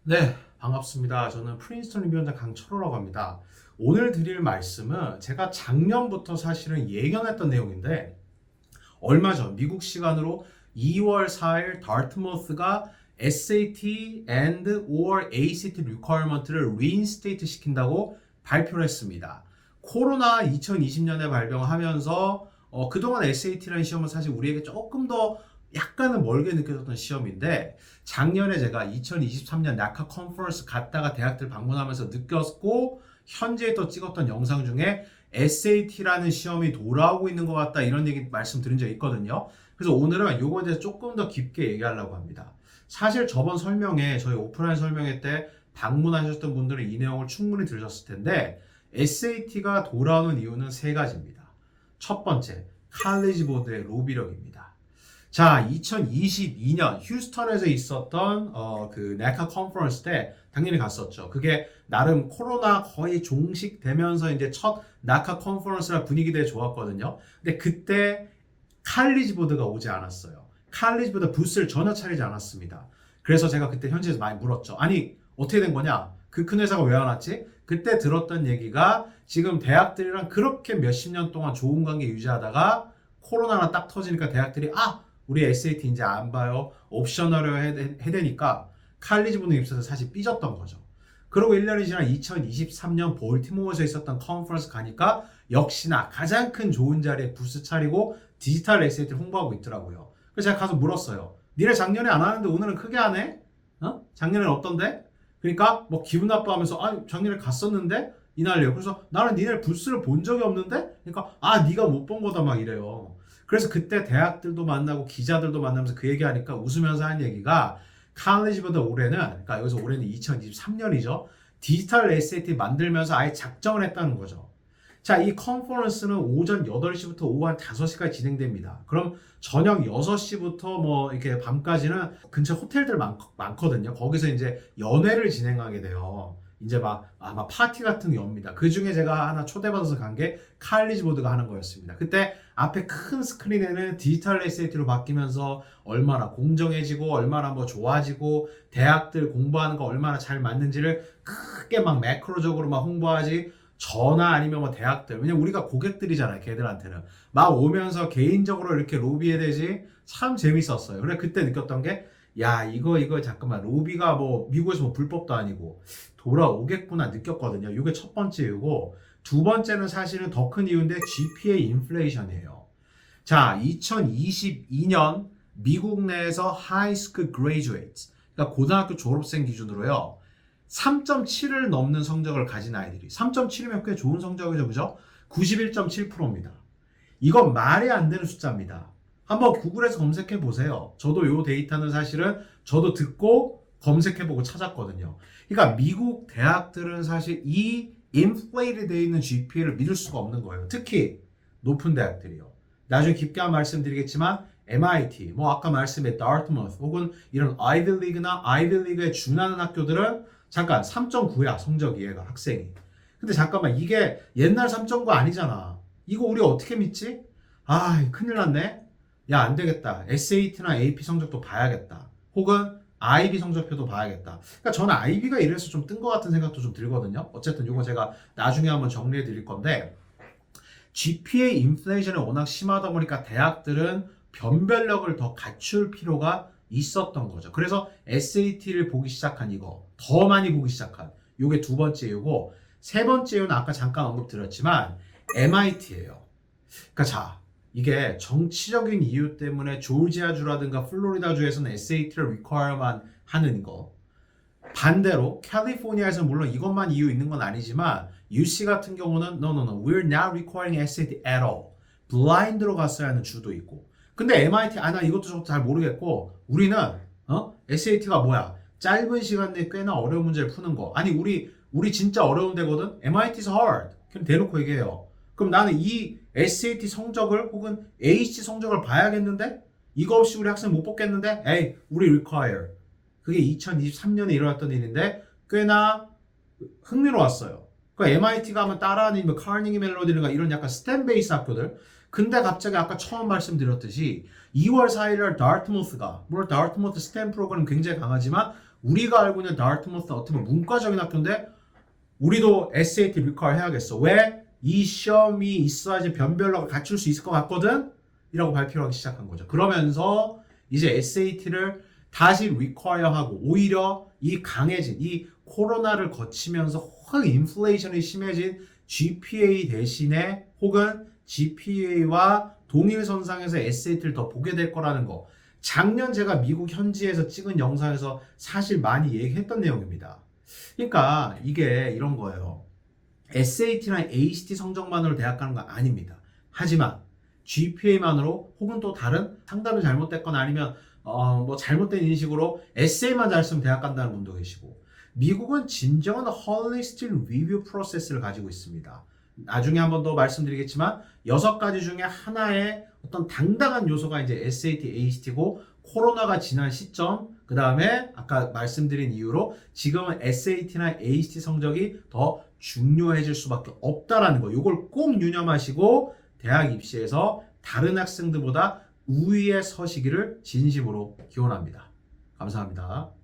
네, 반갑습니다. 저는 프린스턴 리뷰원장 강철호라고 합니다. 오늘 드릴 말씀은 제가 작년부터 사실은 예견했던 내용인데 얼마 전 미국 시간으로 2월 4일 다트머스가 SAT and or ACT requirement를 reinstate 시킨다고 발표를 했습니다. 코로나 2020년에 발병하면서 그동안 SAT라는 시험은 사실 우리에게 조금 더 약간은 멀게 느껴졌던 시험인데 작년에 제가 2023년 나카 컨퍼런스 갔다가 대학들 방문하면서 느꼈고 현재 또 찍었던 영상 중에 SAT라는 시험이 돌아오고 있는 것 같다 이런 얘기 말씀드린 적이 있거든요. 그래서 오늘은 이거에 대해서 조금 더 깊게 얘기하려고 합니다. 사실 저번 설명회 저희 오프라인 설명회 때 방문하셨던 분들은 이 내용을 충분히 들으셨을 텐데 SAT가 돌아오는 이유는 세 가지입니다. 첫 번째, 칼리지 보드의 로비력입니다. 자, 2022년 휴스턴에서 있었던 그 네카 컨퍼런스 때 당연히 갔었죠. 그게 나름 코로나 거의 종식되면서 이제 첫 나카 컨퍼런스라 분위기 되게 좋았거든요. 근데 그때 칼리지 보드가 오지 않았어요. 칼리지 보드 부스를 전혀 차리지 않았습니다. 그래서 제가 그때 현지에서 많이 물었죠. 아니, 어떻게 된 거냐? 그 큰 회사가 왜 안 왔지? 그때 들었던 얘기가 지금 대학들이랑 그렇게 몇십 년 동안 좋은 관계 유지하다가 코로나가 딱 터지니까 대학들이 우리 SAT 이제 안 봐요. 옵셔널로 해대니까 칼리지 보드 입사에서 사실 삐졌던 거죠. 그리고 1년이 지난 2023년 볼티모어에서 있었던 컨퍼런스 가니까 역시나 가장 큰 좋은 자리에 부스 차리고 디지털 SAT를 홍보하고 있더라고요. 그래서 제가 가서 물었어요. 니네 작년에 안 하는데 오늘은 크게 하네? 작년에는 어떤데? 그러니까 뭐 기분 나빠하면서 작년에 갔었는데 이날요. 그래서 나는 니네 부스를 본 적이 없는데? 그러니까 네가 못 본 거다 막 이래요. 그래서 그때 대학들도 만나고 기자들도 만나면서 그 얘기하니까 웃으면서 한 얘기가 칼리지보다 올해는 그러니까 여기서 올해는 2023년이죠. 디지털 SAT 만들면서 아예 작정을 했다는 거죠. 자, 이 컨퍼런스는 오전 8시부터 오후 한 5시까지 진행됩니다. 그럼 저녁 6시부터 뭐 이렇게 밤까지는 근처 호텔들 많거든요. 거기서 이제 연회를 진행하게 돼요. 이제 막 아마 파티 같은 게 옵니다. 그 중에 제가 하나 초대받아서 간 게 칼리지 보드가 하는 거였습니다. 그때 앞에 큰 스크린에는 디지털 SAT로 바뀌면서 얼마나 공정해지고 얼마나 뭐 좋아지고 대학들 공부하는 거 얼마나 잘 맞는지를 크게 막 매크로적으로 막 홍보하지 저나 아니면 뭐 대학들 왜냐면 우리가 고객들이잖아요. 걔들한테는 막 오면서 개인적으로 이렇게 로비해 되지 참 재밌었어요. 그래 그때 느꼈던 게 야 이거 잠깐만 로비가 뭐 미국에서 뭐 불법도 아니고 돌아오겠구나 느꼈거든요. 이게 첫 번째 이유고 두 번째는 사실은 더 큰 이유인데 GPA 인플레이션이에요. 자, 2022년 미국 내에서 하이스쿨 그레이주에이트 그러니까 고등학교 졸업생 기준으로요. 3.7을 넘는 성적을 가진 아이들이 3.7이면 꽤 좋은 성적이죠. 그죠? 91.7%입니다. 이건 말이 안 되는 숫자입니다. 한번 구글에서 검색해 보세요. 저도 이 데이터는 사실은 저도 듣고 검색해보고 찾았거든요. 그러니까 미국 대학들은 사실 이 인플레이트 되어 있는 GPA를 믿을 수가 없는 거예요. 특히 높은 대학들이요. 나중에 깊게 한 말씀드리겠지만 MIT, 뭐 아까 말씀해 Dartmouth 혹은 이런 아이비리그나 아이비리그에 준하는 학교들은 잠깐 3.9야 성적이 얘가 학생이. 근데 잠깐만 이게 옛날 3.9 아니잖아. 이거 우리 어떻게 믿지? 큰일 났네. 야, 안 되겠다. SAT나 AP 성적도 봐야겠다. 혹은 IB 성적표도 봐야겠다. 그러니까 저는 IB가 이래서 좀 뜬 것 같은 생각도 좀 들거든요. 어쨌든 이거 제가 나중에 한번 정리해 드릴 건데 GPA 인플레이션이 워낙 심하다 보니까 대학들은 변별력을 더 갖출 필요가 있었던 거죠. 그래서 SAT를 보기 시작한 이거, 더 많이 보기 시작한 이게 두 번째 이유고 세 번째 이유는 아까 잠깐 언급드렸지만 MIT예요. 그러니까 자, 이게 정치적인 이유 때문에 조지아주라든가 플로리다주에서는 SAT를 require만 하는 거. 반대로 캘리포니아에서 물론 이것만 이유 있는 건 아니지만 UC 같은 경우는 no, we're not requiring SAT at all. 블라인드로 갔어야 하는 주도 있고. 근데 MIT 나 이것도 저것도 잘 모르겠고 우리는 SAT가 뭐야? 짧은 시간 내에 꽤나 어려운 문제를 푸는 거. 아니 우리 진짜 어려운 데거든. MIT's hard. 그럼 대놓고 얘기해요. 그럼 나는 이 SAT 성적을 혹은 ACT 성적을 봐야겠는데 이거 없이 우리 학생 못 뽑겠는데 에이 우리 require. 그게 2023년에 일어났던 일인데 꽤나 흥미로웠어요. 그러니까 MIT가 하면 따라하는 뭐 카네기 멜로디나 이런 약간 스템 베이스 학교들. 근데 갑자기 아까 처음 말씀드렸듯이 2월 4일날 다트무스가 물론 다트무스 스템 프로그램 굉장히 강하지만 우리가 알고 있는 다트머스 어떻게 보면 문과적인 학교인데 우리도 SAT 리퀘어 해야겠어. 왜? 이 시험이 있어야지 변별력을 갖출 수 있을 것 같거든? 이라고 발표를 하기 시작한 거죠. 그러면서 이제 SAT를 다시 리퀘어하고 오히려 이 강해진 이 코로나를 거치면서 확 인플레이션이 심해진 GPA 대신에 혹은 GPA와 동일선상에서 SAT를 더 보게 될 거라는 거. 작년 제가 미국 현지에서 찍은 영상에서 사실 많이 얘기했던 내용입니다. 그러니까 이게 이런 거예요. SAT나 ACT 성적만으로 대학 가는 거 아닙니다. 하지만 GPA만으로 혹은 또 다른 상담이 잘못됐거나 아니면 뭐 잘못된 인식으로 에세이만 잘 쓰면 대학 간다는 분도 계시고 미국은 진정한 holistic review 프로세스를 가지고 있습니다. 나중에 한 번 더 말씀드리겠지만 6가지 중에 하나의 어떤 당당한 요소가 이제 SAT, ACT고 코로나가 지난 시점 그 다음에 아까 말씀드린 이유로 지금은 SAT나 ACT 성적이 더 중요해질 수밖에 없다라는 거. 이걸 꼭 유념하시고 대학 입시에서 다른 학생들보다 우위에 서시기를 진심으로 기원합니다. 감사합니다.